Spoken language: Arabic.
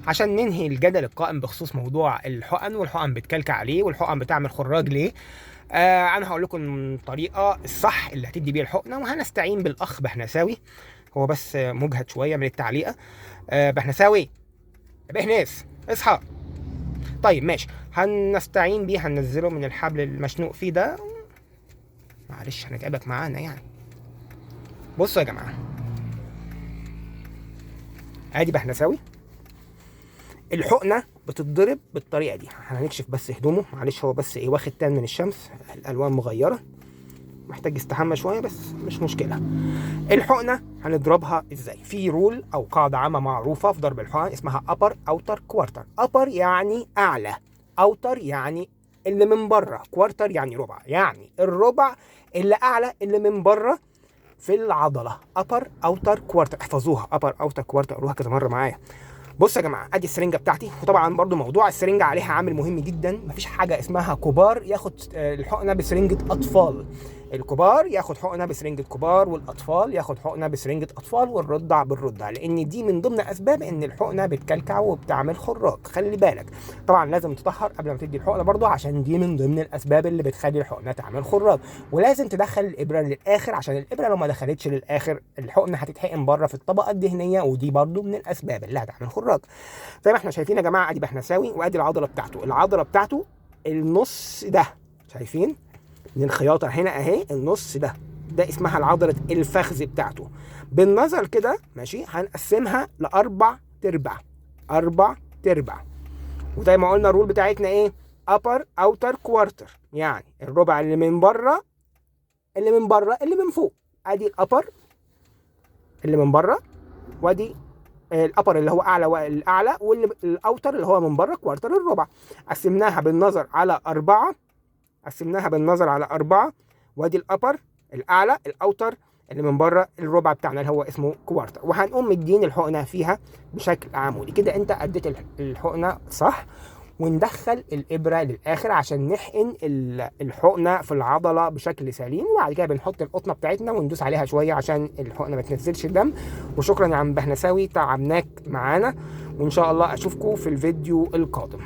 عشان ننهي الجدل القائم بخصوص موضوع الحقن، والحقن بتكلكع عليه، والحقن بتعمل خراج ليه. انا هقول لكم الطريقه الصح اللي هتدي بيها الحقنه، وهنستعين بالاخ بهنساوي. هو بس مجهد شويه من التعليقه. بهنساوي يا بهناس اصحى. طيب ماشي، هنستعين بيه، هننزله من الحبل المشنوق فيه ده. معلش هنتعبك معانا يعني. بصوا يا جماعه، ادي بهنساوي. الحقنه بتتضرب بالطريقه دي. هنكشف بس هدومه، معلش هو بس ايه واخد تان من الشمس، الالوان مغيره، محتاج يستحمى شويه بس مش مشكله. الحقنه هنضربها ازاي؟ في رول او قاعده عامه معروفه في ضرب الحقن اسمها upper outer quarter. upper يعني اعلى، outer يعني اللي من بره، quarter يعني ربع، يعني الربع اللي اعلى اللي من بره في العضله. upper outer quarter، احفظوها upper outer quarter، قولوها كذا مره معايا. بصوا يا جماعه، ادي السرنجه بتاعتي. وطبعا برضو موضوع السرنجه عليها عامل مهم جدا. مفيش حاجه اسمها كبار ياخد الحقنه بسرنجه اطفال. الكبار ياخد حقنه بسرنجه كبار، والاطفال ياخد حقنه بسرنجه اطفال، والرضع بالرضع، لان دي من ضمن اسباب ان الحقنه بتكلكع وبتعمل خراج. خلي بالك طبعا لازم تطهر قبل ما تدي الحقنه برضو، عشان دي من ضمن الاسباب اللي بتخلي الحقنه تعمل خراج. ولازم تدخل الابره للاخر، عشان الابره لو ما دخلتش للاخر الحقنه هتتحقن بره في الطبقه الدهنيه، ودي برضو من الاسباب اللي هتعمل خراج. زي ما احنا شايفين يا جماعه، ادي بهنساوي وادي العضله بتاعته. العضله بتاعته النص ده، شايفين من الخياطه هنا اهي، النص ده اسمها العضله الفخذ بتاعته. بالنظر كده ماشي، هنقسمها لاربع تربع، اربع تربع. وزي ما قلنا الرول بتاعتنا ايه؟ upper outer quarter، يعني الربع اللي من بره، اللي من بره اللي من فوق. ادي الابر اللي من بره، وادي الابر اللي هو اعلى والاعلى، والاوتر اللي هو من بره كوارتر الربع. قسمناها بالنظر على اربعه، قسمناها بالنظر على اربعه. وادي الابر الاعلى، الاوتر اللي من بره الربع بتاعنا اللي هو اسمه كوارتر. وهنقوم مدين الحقنه فيها بشكل عمودي كده. انت اديت الحقنه صح. وندخل الابره للاخر عشان نحقن الحقنه في العضله بشكل سليم. وبعد كده بنحط القطنه بتاعتنا وندوس عليها شويه عشان الحقنه ما تنزلش الدم. وشكرا يا عم بهنساوي، تعبناك معانا، وان شاء الله اشوفكم في الفيديو القادم.